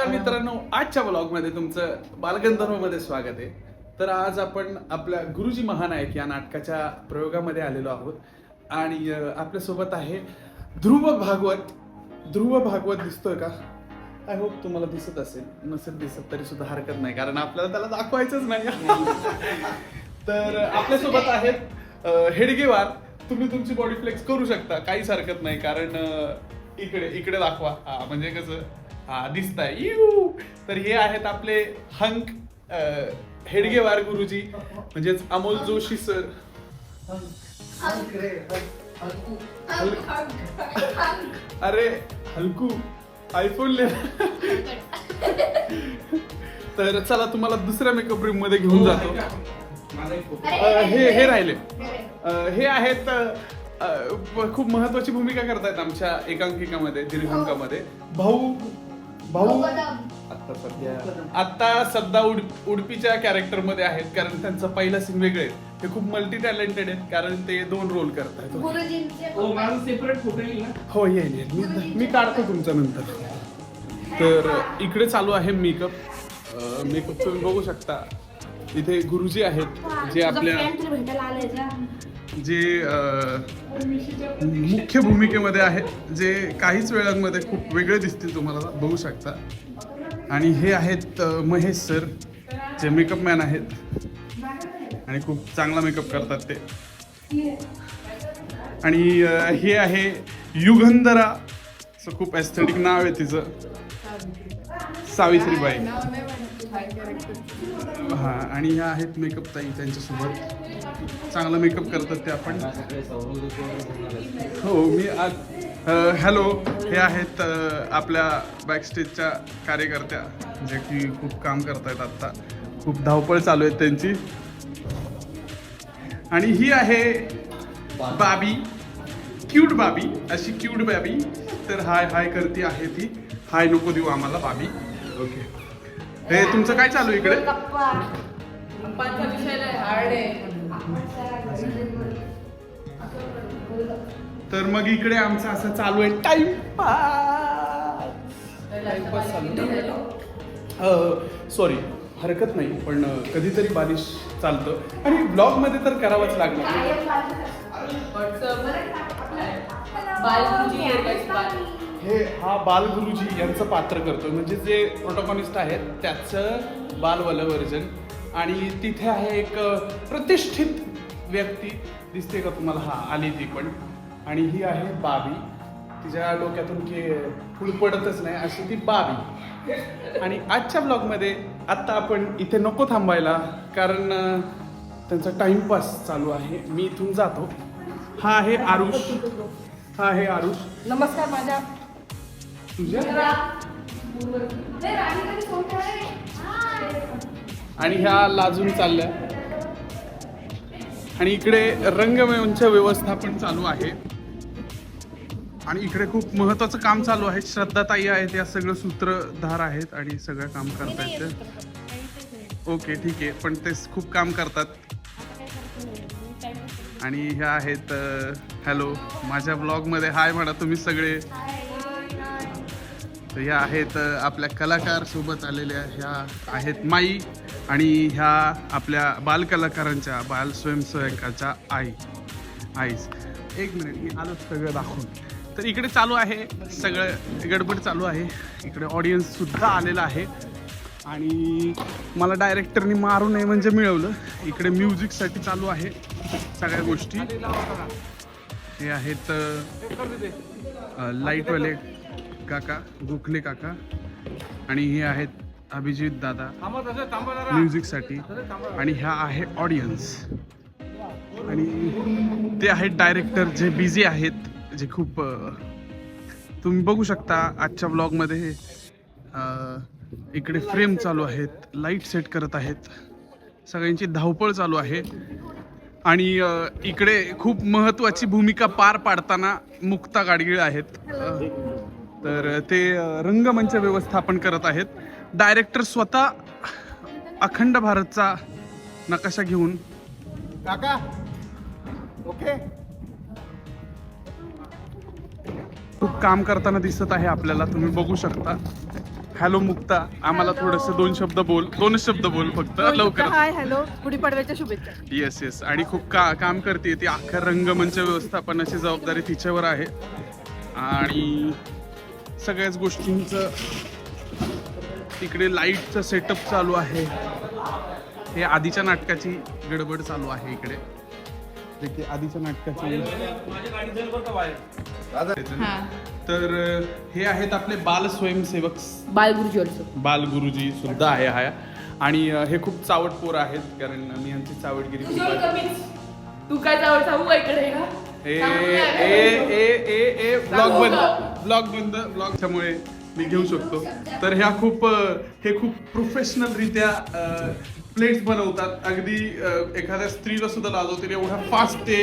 मित्रांनो, आजच्या ब्लॉगमध्ये तुमचं बालगंधर्वमध्ये स्वागत आहे. तर आज आपण आपल्या गुरुजी महानायक या नाटकाच्या प्रयोगामध्ये आलेलो आहोत आणि आपल्यासोबत आहे ध्रुव भागवत. ध्रुव भागवत दिसतोय का? आय होप तुम्हाला दिसत असेल, नसेल दिसत तरी सुद्धा हरकत नाही, कारण आपल्याला त्याला दाखवायचंच नाही. तर आपल्यासोबत आहेत हेडगेवार. तुम्ही तुमची बॉडी फ्लेक्स करू शकता, काहीच हरकत नाही, कारण इकडे इकडे दाखवा. हा म्हणजे कसं दिसताय यू. तर हे आहेत आपले हंक हेडगेवार गुरुजी, म्हणजेच अमोल जोशी सर. अरे हलकू आयफोन ले. तर चला तुम्हाला दुसऱ्या मेकअप रूम मध्ये घेऊन जातो. हे राहिले. हे आहेत खूप महत्वाची भूमिका करतायत आमच्या एकांकिकामध्ये, दीर्घांकामध्ये. भाऊ आता सध्या उडपीच्या कॅरेक्टर मध्ये आहेत, कारण त्यांचं पहिलं सीन वेगळे आहे. ते खूप मल्टी टॅलेंटेड आहेत, कारण ते 2 रोल करतायत. हो येईल, मी काढतो तुमच्या नंतर. तर इकडे चालू आहे मेकअप तुम्ही बघू शकता. इथे गुरुजी आहेत जे आपल्या मुख्य भूमिकेमध्ये आहेत, जे काहीच वेळांमध्ये खूप वेगळे दिसतील, तुम्हाला बघू शकता. आणि हे आहेत महेश सर, जे मेकअप मॅन आहेत आणि खूप चांगला मेकअप करतात ते. आणि हे आहे युगंधरा, असं खूप एस्थेटिक नाव आहे तिचं, सावित्रीबाई. हा, आणि ह्या आहेत मेकअप ताई, त्यांच्यासोबत चांगला मेकअप करतात ते. आपण हो, मी आज हॅलो. हे आहेत आपल्या बॅकस्टेजच्या कार्यकर्त्या, जे की खूप काम करतायत. आत्ता खूप धावपळ चालू आहे त्यांची. आणि ही आहे बाबी, क्यूट बाबी, अशी क्यूट बाबी. तर हाय करते आहे ती. हाय नको देऊ आम्हाला बाबी. ओके. हे तुमचं काय चालू आहे इकडे? तर मग इकडे आमचं असं चालू आहे टाइमपास चालू. सॉरी, हरकत नाही, पण कधीतरी बालिश चालतं आणि ब्लॉग मध्ये तर करावंच लागणार. हा बालगुरुजी यांचं पात्र करतो, म्हणजे जे प्रोटोकॉनिस्ट आहेत त्याचं बालवालं व्हर्जन. आणि तिथे आहे एक प्रतिष्ठित व्यक्ती, दिसते का तुम्हाला? हा, आली ती पण. आणि ही आहे बाबी, तिच्या डोक्यातून फुल पडतच नाही अशी ती बाबी. आणि आजच्या ब्लॉगमध्ये आत्ता आपण इथे नको थांबायला, कारण त्यांचा टाइमपास चालू आहे. मी इथून जातो. हा आहे आरुष. नमस्कार माझ्या तुझ्या. आणि ह्या लाजून चालल्या. आणि इकडे रंगमंच व्यवस्थापन चालू आहे. आणि इकडे खूप महत्वाचं काम चालू आहे. श्रद्धाताई आहेत, या सगळं सूत्रधार आहेत आणि सगळं काम करतायत. ओके, ठीक आहे, पण ते खूप काम करतात. आणि ह्या आहेत हॅलो, माझ्या ब्लॉगमध्ये हाय म्हणा तुम्ही सगळे. तर ह्या आहेत आपल्या कलाकार सोबत आलेल्या, ह्या आहेत माई. आणि ह्या आपल्या बालकलाकारांच्या, बाल स्वयंसेवकाच्या आईस. एक मिनिट, मी आलो सगळं दाखवून. तर इकडे चालू आहे सगळं, गडबड चालू आहे. इकडे ऑडियन्स सुद्धा आलेला आहे. आणि मला डायरेक्टरनी मारू नये म्हणजे मिळवलं. इकडे म्युझिकसाठी चालू आहे सगळ्या गोष्टी. हे आहेत लाईटवाले काका, गोखले काका. आणि हे आहेत अभिजित दादा म्युझिकसाठी. आणि ह्या आहे ऑडियन्स. आणि ते आहेत डायरेक्टर, जे बिझी आहेत, जे खूप तुम्ही बघू शकता आजच्या ब्लॉगमध्ये. इकडे फ्रेम चालू आहेत, लाईट सेट करत आहेत, सगळ्यांची धावपळ चालू आहे. आणि इकडे खूप महत्त्वाची भूमिका पार पाडताना मुक्ता गाडगीळ आहेत. तर ते रंगमंच व्यवस्थापन करत आहेत. डायरेक्टर स्वतः अखंड भारतचा नकाशा घेऊन. काका ओके, खूप काम करताना दिसत आहे आपल्याला, तुम्ही बघू शकता. हॅलो मुक्ता, आम्हाला थोडंसं दोनच शब्द बोल फक्त लवकर. हाय हॅलो, गुढीपाडव्याच्या शुभेच्छा. Yes yes. आणि खूप काम करते ती. अख्खा रंगमंच व्यवस्थापनाची जबाबदारी तिच्यावर आहे आणि सगळ्याच गोष्टींचं तिकडे लाईटचं सेटअप चालू आहे. हे आधीच्या नाटकाची गडबड चालू आहे इकडे. जे आधीच्या नाटकाची. तर हे आहेत आपले बाल स्वयंसेवक बालगुरुजी सुद्धा आहे हा. आणि हे खूप चावट पोर आहेत, कारण मी यांची चावटगिरी खूप आहे. तू काय चावट सांगू इकडे का? ब्लॉग त्यामुळे मी घेऊ शकतो. तर हे खूप प्रोफेशनल रित्या प्लेट्स बनवतात. अगदी एखाद्या स्त्रीला सुद्धा लाजवतील एवढा फास्ट ते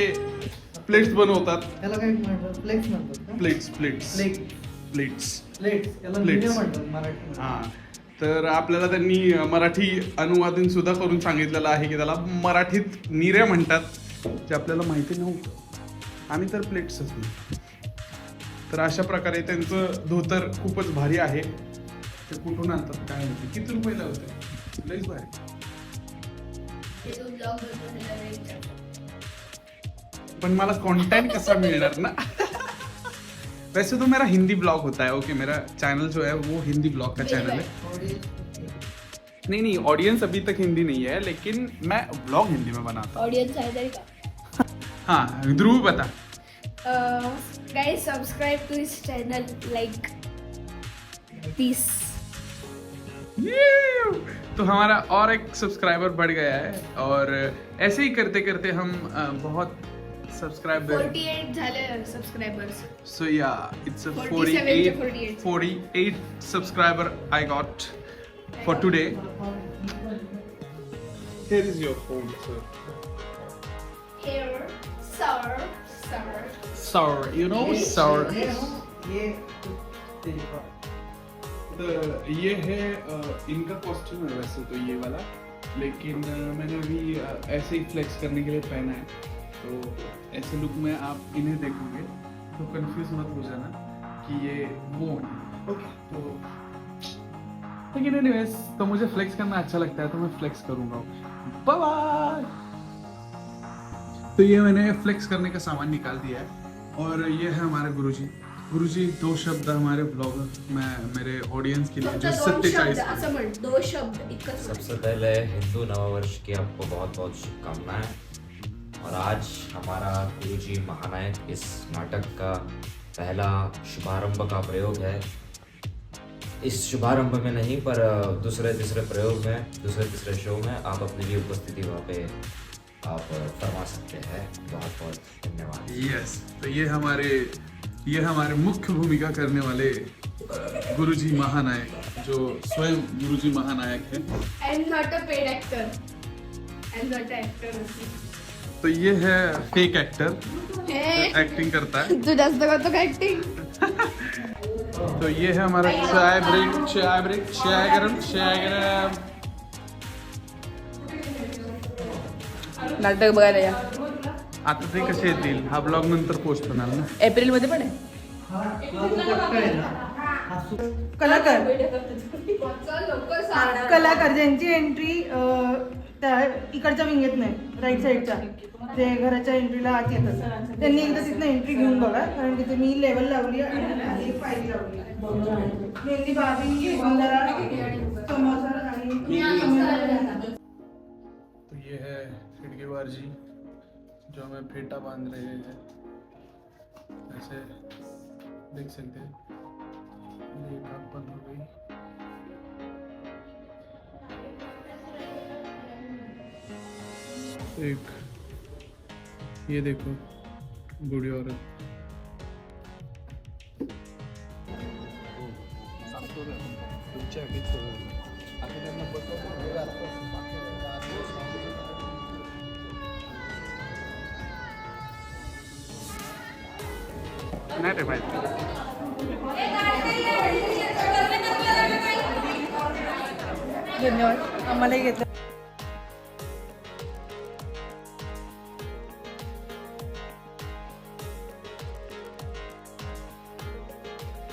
प्लेट्स बनवतात. त्याला काय म्हणतात? फ्लेक्स म्हणतात. प्लेट्स. हा. तर आपल्याला त्यांनी मराठी अनुवादन सुद्धा करून सांगितलेलं आहे की त्याला मराठीत निऱ्या म्हणतात, जे आपल्याला माहिती नव्हतं. आम्ही तर प्लेट्सच नाही. तर अशा प्रकारे त्यांचं धोतर खूपच भारी आहे. ते कुठून आणतात काय माहिती. किती रुपयाला होते? लईच भारी. पण मला कंटेंट कसा मिलना ना. वैसे तो मेरा हिंदी ब्लॉग होता है. ओके, मेरा चैनल जो है वो हिंदी ब्लॉग का चैनल है. नहीं, ऑडियंस अभी तक हिंदी नहीं है, लेकिन मैं ब्लॉग हिंदी में बनाता हूँ. ऑडियंस आहे तरी का? हाँ, ध्रुव बता. Guys subscribe to his channel, like peace. तो हमारा और एक सब्सक्राइबर बढ़ गया है और ऐसे ही करते करते हम बहुत सब्सक्राइबर 48 झाले subscribers. So yeah, it's a 48 subscriber I got for today. Here is your phone, sir. Here, sir. Sir, you know, sir. तो ये है इनका कॉस्ट्यूम है वैसे तो ये वाला, लेकिन मैंने अभी ऐसे ही फ्लेक्स करने के लिए पहना है. तो ऐसे लुक में आप इन्हें देखोगे तो कंफ्यूज मत हो जाना कि ये वो है. ओके, तो लेकिन एनीवेज, तो मुझे फ्लेक्स करना अच्छा लगता है तो मैं फ्लेक्स करूंगा. Bye bye. तो ये मैंने फ्लेक्स करने का सामान निकाल दिया है और ये है हमारे गुरुजी. गुरुजी, 2 शब्द हमारे ब्लॉग में मेरे ऑडियंस के लिए जो 47 असं म्हण, 2 शब्द इतकंच. सबसे पहले हिंदू नववर्ष की आपको बहुत बहुत शुभकामनाएं. और आज हमारा गुरुजी महानायक इस नाटक का पहला शुभारंभ का प्रयोग है. इस शुभारंभ में नहीं, पर दूसरे तीसरे प्रयोग में, दूसरे तीसरे शो में आप अपनी भी उपस्थिति वहाँ पे आप फरमा सकते हैं. बहुत बहुत धन्यवाद. यस. तो ये हमारे मुख्य भूमिका करने वाले गुरुजी महानायक, जो स्वयं गुरुजी महानायक है. I am not a paid actor. I am not a actor. तो ये है फेक एक्टर, एक्टिंग करता है. तू जास्त करतो का ऍक्टिंग? तो ये है हमारा चाय गरम. नाटक बघायला या. आता ते कसे येतील, हा ब्लॉग नंतर पोस्ट होणार ना. एप्रिल मध्ये पण आहे. कलाकार ज्यांची एंट्री त्या इकडच्या विंगेत नाही, राईट साईडच्या, ते घराच्या एंट्रीला आत येतात, त्यांनी एकदा तिथनं एंट्री घेऊन बघा. कारण तिथे मी लेवल लावली आणि एक पायरी लावली. मेहंदी बाबी, समोसा आणि तो ये है खिड़कीवार जी, जो हमें फेटा बांध रहे हैं. ऐसे देख सकते हैं. ये काम बंद हो गई. एक ये देखो, बूढ़ी औरत. नाही रे माहिती. धन्यवाद. आम्हालाही घेतलं.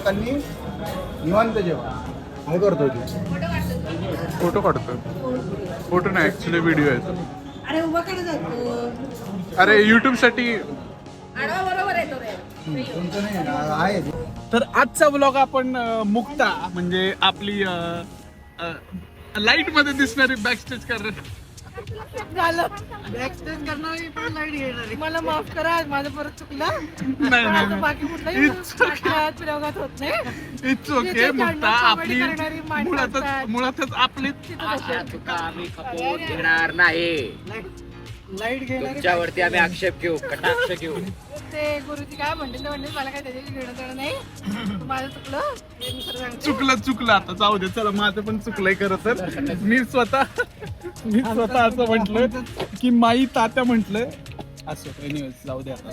त्यांनी निवांत जेवा काय करतोय तू? फोटो काढतो. फोटो नाही ऍक्च्युली व्हिडिओ आहे तो. अरे उभा केलं जातो. अरे युट्यूब साठी. आडवा बरोबर येतो रे. तुमचं नाही आहे ते. तर आजचा ब्लॉग आपण मुक्ता म्हणजे आपली लाईट मध्ये दिसणारी बॅकस्टेज करणार. झालं बॅकस्टेज करणार पण लाईट घेणार. मला माफ करा आज माझं परत चुकलं. नाही पण आता नाही बाकी कुठलाही It's okay. नाटकात, प्रयोगात होत नाही. It's okay. त्याच्यात मुक्ता ज्यांना comedy आपली करणारी माणसं असतात. मुळातच आपली घेणार नाही लाईट घेणार. तुमच्यावरती आम्ही आक्षेप घेऊ कटाक्ष घेऊ ते गुरुजी काय म्हणते ते म्हणते मला काय त्याच्याशी घेणं देणं नाही. माझं चुकलं हे मी खरं सांगते. चुकलं आता जाऊ दे. चला माझं पण चुकलंय खरं तर. मी स्वतः असं म्हटलं की माई तात्या म्हटलं असं. एनिवेज जाऊ दे आता.